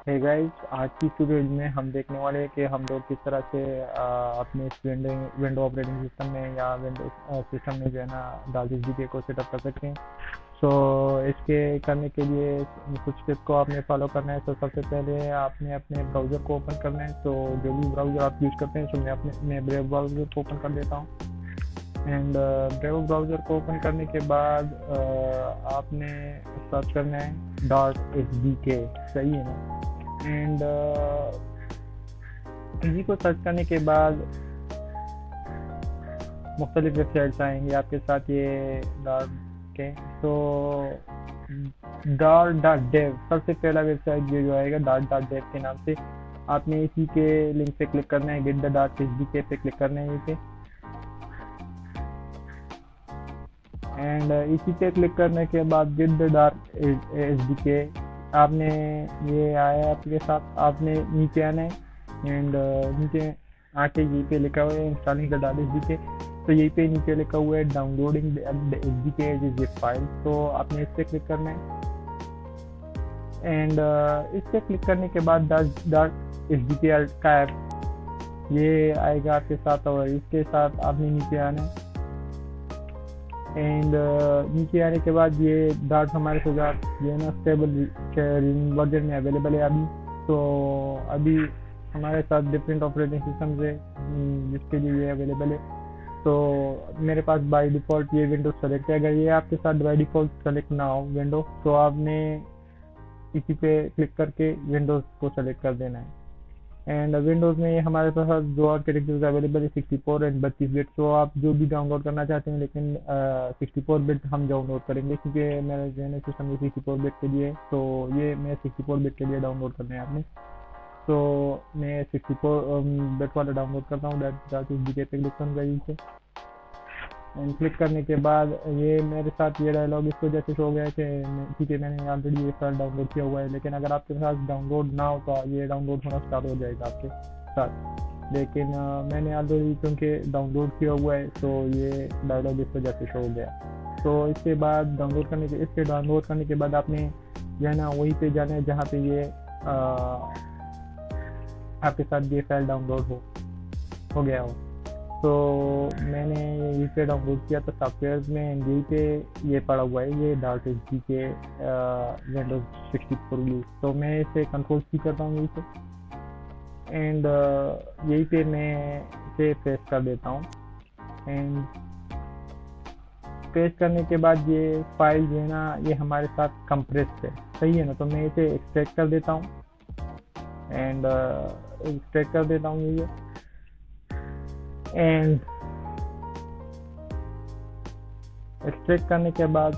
Hey guys, आज की tutorial में हम देखने वाले हैं कि हम लोग किस तरह से अपने इस विंडो ऑपरेटिंग सिस्टम में या विंडो सिस्टम में जो है ना डाल एसडीके को सेटअप कर सकते हैं। सो इसके करने के लिए कुछ स्टेप को आपने फॉलो करना है। तो सबसे पहले आपने अपने ब्राउज़र को ओपन करना है। तो जो भी ब्राउज़र आप यूज़ करते हैं, सो मैं ब्रेव ब्राउज़र को ओपन कर देता हूँ। एंड ब्रेव ब्राउज़र को ओपन करने के बाद आपने सर्च करना है डॉट एच डी के, सही है ना। एंड इसी को सर्च करने के बाद मुख्तलिफ वेबसाइट्स आएंगे आपके साथ ये डॉट के। तो डॉट डॉट डेव सबसे पहला वेबसाइट ये जो आएगा डॉट डॉट डेव के नाम से। आपने इसी के लिंक पे क्लिक करना है, get the dot H D के पे क्लिक करना है ये पे। एंड इसी पे क्लिक करने के बाद get the dot H D के आपने ये आया आपके साथ। आपने नीचे आना है एंड नीचे आके यहीं पे लिखा हुआ है installing the dot H D के। तो यहीं पे नीचे लिखा हुआ है डाउनलोडिंग द एच डी के एज ए जिप फाइल। तो आपने इस पर क्लिक करना है। एंड इस पर क्लिक करने के बाद डॉट एच डी के का ऐप ये आएगा आपके साथ और इसके साथ आपने नीचे आना है। एंड नीचे आने के बाद ये डार्ट हमारे साथ ये ना स्टेबल वर्जन में अवेलेबल है अभी। तो अभी हमारे साथ डिफरेंट ऑपरेटिंग सिस्टम है जिसके लिए ये अवेलेबल है। तो मेरे पास बाय डिफ़ॉल्ट ये विंडोज सेलेक्ट है। अगर ये आपके साथ बाय डिफ़ॉल्ट सेलेक्ट ना हो विंडो, तो आपने इसी पे क्लिक करके विंडोज़ को सेलेक्ट कर देना है। एंड विंडोज़ में हमारे पास दो आर्किटेक्चर अवेलेबल है, 64 एंड 32 बिट। तो आप जो भी डाउनलोड करना चाहते हैं, लेकिन 64 बिट हम डाउनलोड करेंगे क्योंकि मेरा जो है ना सिस्टम ये 64 बिट के लिए है। तो ये मैं 64 बिट के लिए डाउनलोड करना है आपने। तो मैं 64 बिट वाला डाउनलोड करता हूँ। डैट इज पे क्लिक करूँगा से। एंड क्लिक करने के बाद ये मेरे साथ ये डायलॉग इस वजह से शो हो गया है कि ठीक है मैंने ऑलरेडी ये फाइल डाउनलोड किया हुआ है। लेकिन अगर आपके पास डाउनलोड ना हो तो ये डाउनलोड होना स्टार्ट हो जाएगा आपके साथ। लेकिन मैंने ऑलरेडी क्योंकि डाउनलोड किया हुआ है तो ये डायलॉग इस वजह से शो हो गया। तो इसके बाद इसके डाउनलोड करने के बाद आपने जो है ना वहीं पे जाना है जहाँ पे ये आपके साथ ये फाइल डाउनलोड हो गया हो। तो मैंने यहीं पे डाउनलोड किया था सॉफ्टवेयर में। यहीं पे ये पड़ा हुआ है ये डॉट एच डी के विंडोज 64 यूज। तो मैं इसे कंट्रोल सी करता हूँ यहीं पे। एंड यहीं पे मैं इसे पेस्ट कर देता हूँ। एंड पेस्ट करने के बाद ये फाइल जो है ना ये हमारे साथ कंप्रेस्ड है, सही है ना। तो मैं इसे एक्सट्रैक्ट कर देता हूँ। एंड एक्सट्रैक्ट कर देता हूँ ये। एंड एक्सट्रैक्ट करने के बाद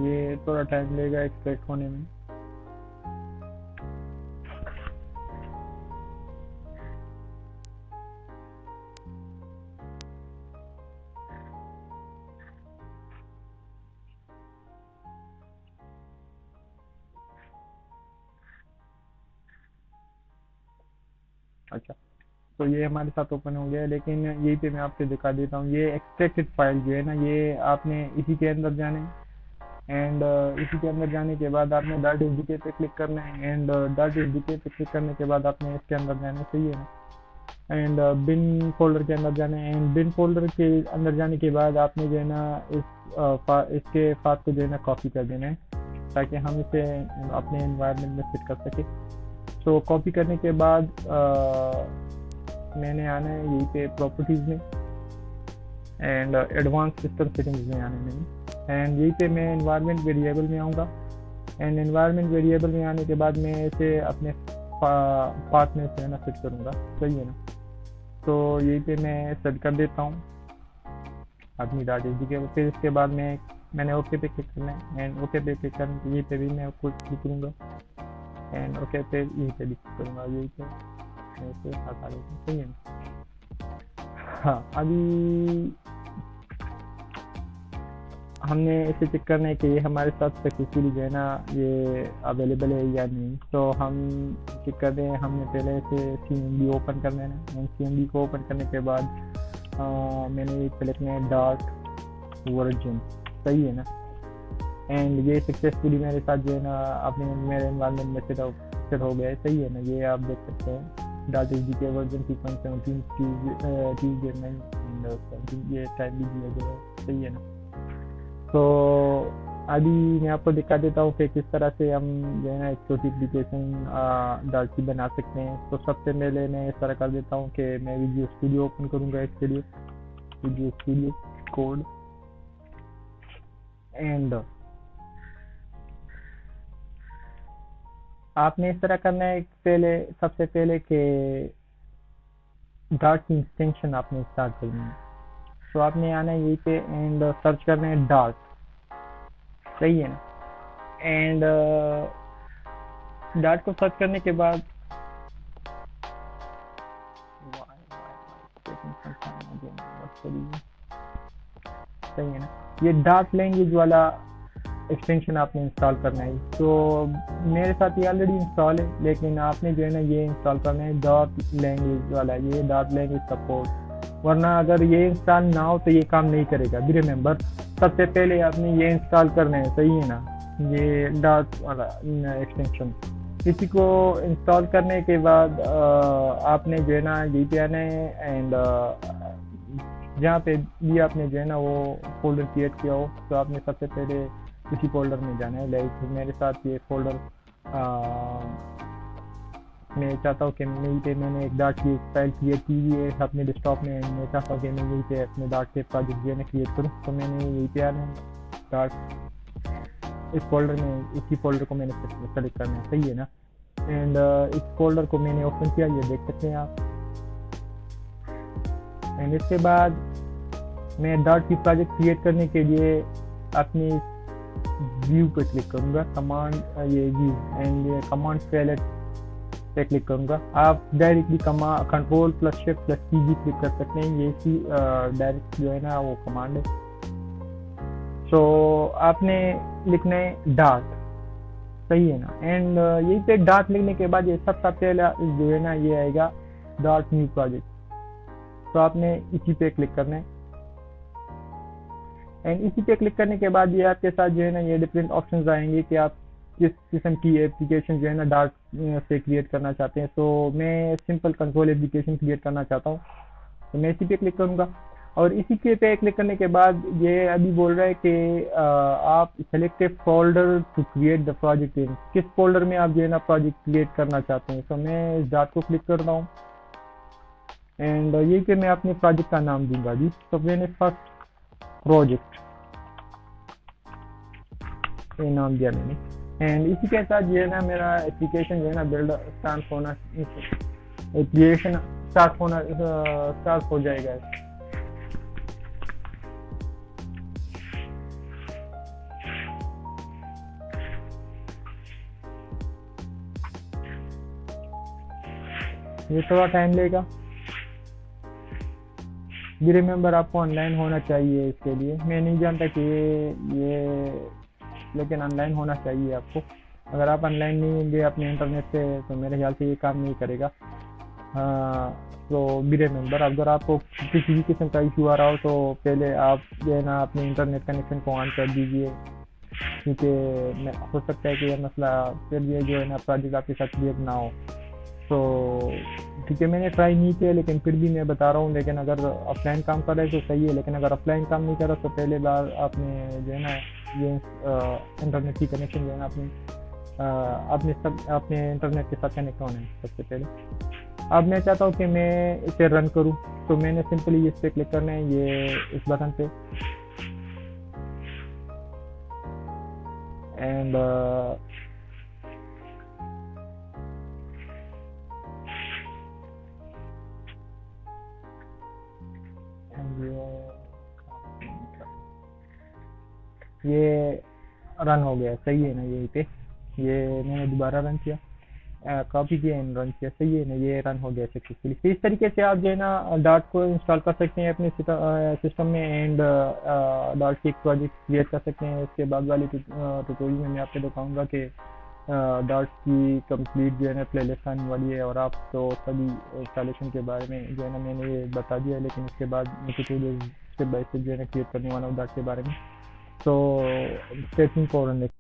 ये थोड़ा टाइम लेगा एक्सट्रैक्ट होने में। अच्छा, तो ये हमारे साथ ओपन हो गया है। लेकिन यहीं पे मैं आपको दिखा देता हूँ ये एक्सट्रैक्टेड फाइल जो है ना ये आपने इसी के अंदर जाना है। एंड इसी के अंदर जाने के बाद आपने डॉट एच डी के पे क्लिक करना है। एंड डॉट एच डी के पे क्लिक करने के बाद आपने इसके अंदर जाना है, सही है ना। एंड बिन फोल्डर के अंदर जाना है। एंड बिन फोल्डर के अंदर जाने के बाद आपने जो है ना इसके पाथ को जो है ना कॉपी कर देना है ताकि हम इसे अपने एनवायरनमेंट में फिट कर सके। तो कॉपी करने के बाद मैंने आना है यहीं पे प्रॉपर्टीज में एंड एडवांस सिस्टम सेटिंग्स में आने में। एंड यहीं पे मैं एनवायरनमेंट वेरिएबल में आऊँगा। एंड एनवायरनमेंट वेरिएबल में आने के बाद मैं इसे अपने पाथ में से ना फिट करूँगा, सही है ना। तो यहीं पे मैं सेट कर देता हूँ अपनी डॉट एच डी के। फिर इसके बाद मैंने ओके पे क्लिक करना है। एंड ओके पे क्लिक करने यहीं पे भी मैं कुछ क्लिक करूँगा। एंड ओके पे यहीं पे भी क्लिक करूँगा, यहीं पे मैं इसे हटा देता हूँ, सही है ना। हाँ, अभी हमने इसे चेक करना है कि ये हमारे साथ सक्सेसफुली जो है ना ये अवेलेबल है या नहीं। तो हम चेक करते हैं, हमने पहले से CMD ओपन कर लेना है। CMD को ओपन करने के बाद मैंने एक लिखना है डॉट वर्जन, सही है ना। एंड ये सक्सेसफुली मेरे साथ जो है ना अपने मेरे एनवायरनमेंट में सेट हो गया है, सही है ना। ये आप देख सकते हैं डॉट SDK वर्जन 3.17 ट्यूजडे में ये टाइम भी दिया गया है, सही है ना। तो अभी मैं आपको दिखा देता हूँ कि किस तरह से हम जो है ना एक छोटी एप्लीकेशन डार्टी बना सकते हैं। तो सबसे पहले मैं इस तरह कर देता हूँ कि मैं विजुअल स्टूडियो ओपन करूँगा इसके लिए, विजुअल स्टूडियो कोड। एंड आपने इस तरह करना है पहले, सबसे पहले कि डार्ट की एक्सटेंशन आपने स्टार्ट करनी है। तो आपने आना है यहीं पे एंड सर्च करना है डार्ट, सही है ना। एंड डार्ट को सर्च करने के बाद सही है ना, ये डार्ट लैंग्वेज वाला एक्सटेंशन आपने इंस्टॉल करना है। तो मेरे साथ ये ऑलरेडी इंस्टॉल है, लेकिन आपने जो है ना ये इंस्टॉल करना है डॉट लैंग्वेज वाला, ये डॉट लैंग्वेज सपोर्ट। वरना अगर ये इंस्टॉल ना हो तो ये काम नहीं करेगा। बी रिमेंबर, सबसे पहले आपने ये इंस्टॉल करना है, सही है ना, ये डॉट वाला एक्सटेंशन। इसी को इंस्टॉल करने के बाद आपने जो है ना यहीं पे आना है एंड जहाँ पे भी आपने जो है ना वो फोल्डर क्रिएट किया हो, तो आपने सबसे पहले उसी फोल्डर में जाना है। लाइक मेरे साथ ये फोल्डर मैं चाहता हूँ कि यहीं पे मैंने एक डार्ट की फाइल क्रिएट की हुई है अपने डेस्कटॉप में। मैं चाहता हूँ कि मैं यहीं पे अपने डार्ट के प्रोजेक्ट जो है ना क्रिएट करूँ। तो मैंने यहीं पे आना है डार्ट, इस फोल्डर में, इसी फोल्डर को मैंने सेलेक्ट करना है, सही है ना। एंड इस फोल्डर को मैंने ओपन किया, ये देख सकते हैं आप। एंड इसके बाद मैं डार्ट की प्रोजेक्ट क्रिएट करने के लिए अपनी व्यू पर क्लिक करूंगा, कमांड ये व्यू एंड ये कमांड पैलेट पे क्लिक करूंगा। आप डायरेक्टली Ctrl+Shift+T भी क्लिक कर सकते हैं, ये सी डायरेक्ट जो है ना वो कमांड है। तो आपने लिखना है डार्ट, सही है ना। एंड यहीं पे डार्ट लिखने के बाद ये सबसे पहला जो है ना ये आएगा डार्ट न्यू प्रोजेक्ट। तो आपने इसी पे क्लिक करना है एंड इसी पे क्लिक करने के बाद ये आपके साथ जो है ना ये डिफरेंट ऑप्शंस आएंगे कि आप किस किस्म की एप्लीकेशन जो है ना डार्ट से क्रिएट करना चाहते हैं। तो मैं सिंपल कंसोल एप्लीकेशन क्रिएट करना चाहता हूँ, तो मैं इसी पे क्लिक करूंगा। और इसी के पे क्लिक करने के बाद ये अभी बोल रहा है कि आप select a folder to create the project in, किस फोल्डर में आप जो है ना प्रोजेक्ट क्रिएट करना चाहते हैं। तो मैं इस डार्ट को क्लिक करता हूँ एंड यही पे मैं अपने प्रोजेक्ट का नाम दूंगा जी। तो मैंने फर्स्ट प्रोजेक्ट ये नाम दिया मैंने। एंड इसी के साथ जो है ना मेरा एप्लीकेशन जो है ना बिल्ड स्टार्ट होना, एप्लीकेशन स्टार्ट हो जाएगा। ये थोड़ा टाइम लेगा। भी रिमेंबर आपको ऑनलाइन होना चाहिए इसके लिए। मैं नहीं जानता कि ये लेकिन ऑनलाइन होना चाहिए आपको। अगर आप ऑनलाइन नहीं होंगे अपने इंटरनेट से तो मेरे ख्याल से ये काम नहीं करेगा। तो भी रिमेंबर अगर आपको किसी भी किस्म का इशू आ रहा हो तो पहले आप जो है ना अपने इंटरनेट कनेक्शन को ऑन कर दीजिए, क्योंकि हो सकता है कि यह मसला फिर ये जो है ना प्रोजेक्ट आपके साथ क्रिएट ना हो। तो ठीक है, मैंने ट्राई नहीं किया लेकिन फिर भी मैं बता रहा हूँ। लेकिन अगर ऑफलाइन काम कर रहे हैं तो सही है, लेकिन अगर ऑफलाइन काम नहीं कर रहा तो पहले बार आपने जो है ना ये इंटरनेट की कनेक्शन जो है ना अपने इंटरनेट के साथ कनेक्ट होना है सबसे पहले। अब मैं चाहता हूँ कि मैं इसे रन करूँ, तो मैंने सिंपली इस पर क्लिक करना है, ये इस बटन पे। एंड ये रन हो गया, सही है ना। यहीं पे ये मैंने दोबारा रन किया कॉपी किया एंड रन किया, सही है ना, ये रन हो गया सक्सेसफुली। तो इस तरीके से आप जो है ना डार्ट को इंस्टॉल कर सकते हैं अपने सिस्टम में एंड डार्ट की एक प्रोजेक्ट क्रिएट कर सकते हैं। इसके बाद वाली ट्यूटोरियल में मैं आपको दिखाऊंगा कि डार्ट की कंप्लीट जो है ना प्लेलिस्ट आने वाली है, और आप तो सभी इंस्टॉलेशन के बारे में जो है ना मैंने ये बता दिया है, लेकिन उसके बाद मैं ट्यूटोरियल स्टेप बाय स्टेप जो है ना क्रिएट करने वाला हूँ डार्ट के बारे में। तो स्टे ट्यून्ड फॉर नेक्स्ट।